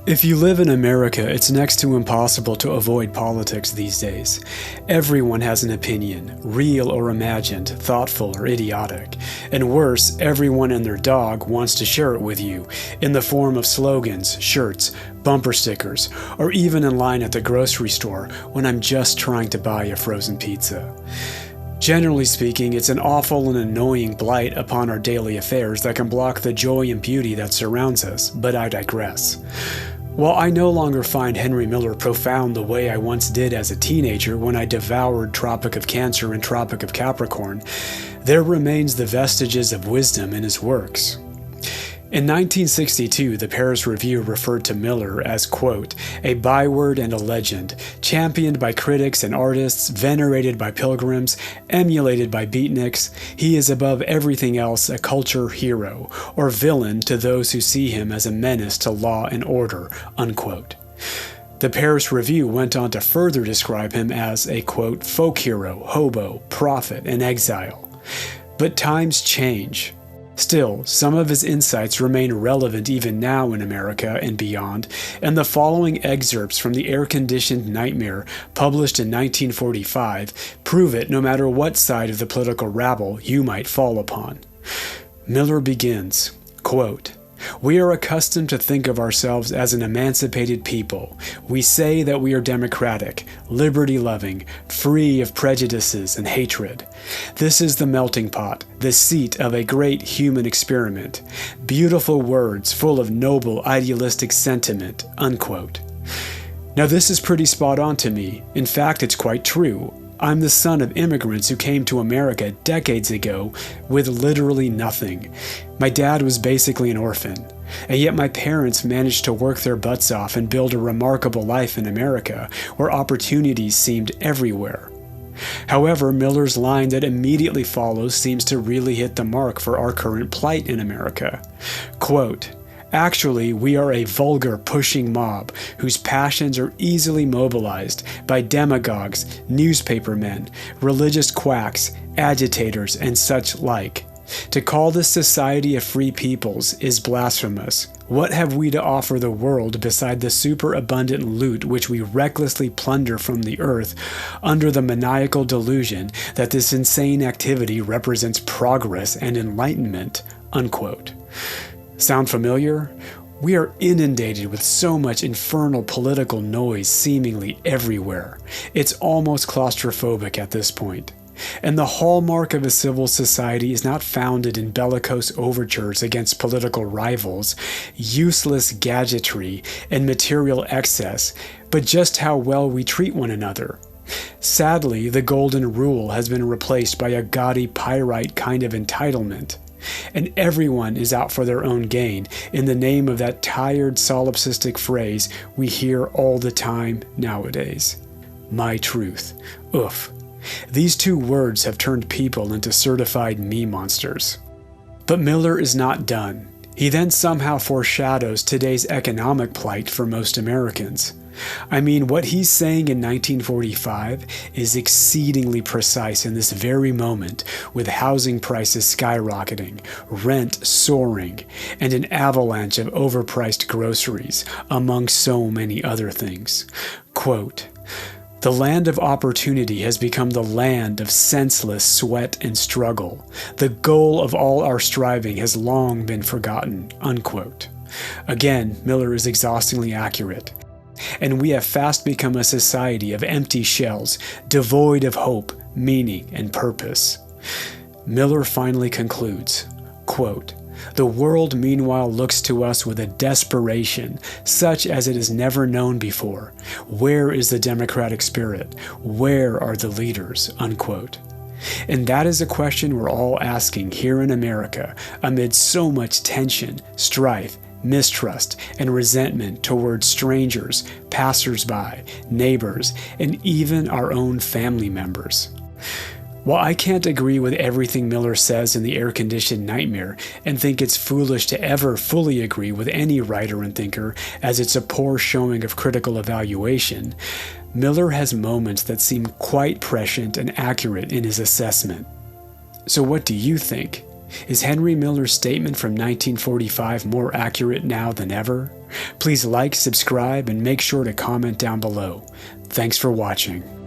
If you live in America, it's next to impossible to avoid politics these days. Everyone has an opinion, real or imagined, thoughtful or idiotic. And worse, everyone and their dog wants to share it with you, in the form of slogans, shirts, bumper stickers, or even in line at the grocery store when I'm just trying to buy a frozen pizza. Generally speaking, it's an awful and annoying blight upon our daily affairs that can block the joy and beauty that surrounds us, but I digress. While I no longer find Henry Miller profound the way I once did as a teenager when I devoured Tropic of Cancer and Tropic of Capricorn, there remains the vestiges of wisdom in his works. In 1962, the Paris Review referred to Miller as, quote, a byword and a legend, championed by critics and artists, venerated by pilgrims, emulated by beatniks. He is above everything else a culture hero, or villain to those who see him as a menace to law and order, unquote. The Paris Review went on to further describe him as a, quote, folk hero, hobo, prophet, and exile. But times change. Still, some of his insights remain relevant even now in America and beyond, and the following excerpts from The Air-Conditioned Nightmare, published in 1945, prove it no matter what side of the political rabble you might fall upon. Miller begins, quote, we are accustomed to think of ourselves as an emancipated people. We say that we are democratic, liberty-loving, free of prejudices and hatred. This is the melting pot, the seat of a great human experiment. Beautiful words full of noble idealistic sentiment, unquote. Now this is pretty spot on to me. In fact, it's quite true. I'm the son of immigrants who came to America decades ago with literally nothing. My dad was basically an orphan, and yet my parents managed to work their butts off and build a remarkable life in America, where opportunities seemed everywhere. However, Miller's line that immediately follows seems to really hit the mark for our current plight in America. Quote, actually, we are a vulgar, pushing mob whose passions are easily mobilized by demagogues, newspapermen, religious quacks, agitators, and such like. To call this society of free peoples is blasphemous. What have we to offer the world beside the superabundant loot which we recklessly plunder from the earth under the maniacal delusion that this insane activity represents progress and enlightenment, unquote. Sound familiar? We are inundated with so much infernal political noise seemingly everywhere. It's almost claustrophobic at this point. And the hallmark of a civil society is not founded in bellicose overtures against political rivals, useless gadgetry, and material excess, but just how well we treat one another. Sadly, the golden rule has been replaced by a gaudy pyrite kind of entitlement. And everyone is out for their own gain in the name of that tired solipsistic phrase we hear all the time nowadays. My truth. Oof. These two words have turned people into certified me-monsters. But Miller is not done. He then somehow foreshadows today's economic plight for most Americans. I mean, what he's saying in 1945 is exceedingly precise in this very moment, with housing prices skyrocketing, rent soaring, and an avalanche of overpriced groceries, among so many other things. Quote, the land of opportunity has become the land of senseless sweat and struggle. The goal of all our striving has long been forgotten, unquote. Again, Miller is exhaustingly accurate. And we have fast become a society of empty shells, devoid of hope, meaning, and purpose. Miller finally concludes, quote, the world meanwhile looks to us with a desperation such as it has never known before. Where is the democratic spirit? Where are the leaders? Unquote. And that is a question we're all asking here in America amid so much tension, strife, mistrust, and resentment towards strangers, passers-by, neighbors, and even our own family members. While I can't agree with everything Miller says in The Air-Conditioned Nightmare and think it's foolish to ever fully agree with any writer and thinker as it's a poor showing of critical evaluation, Miller has moments that seem quite prescient and accurate in his assessment. So what do you think? Is Henry Miller's statement from 1945 more accurate now than ever? Please like, subscribe, and make sure to comment down below. Thanks for watching.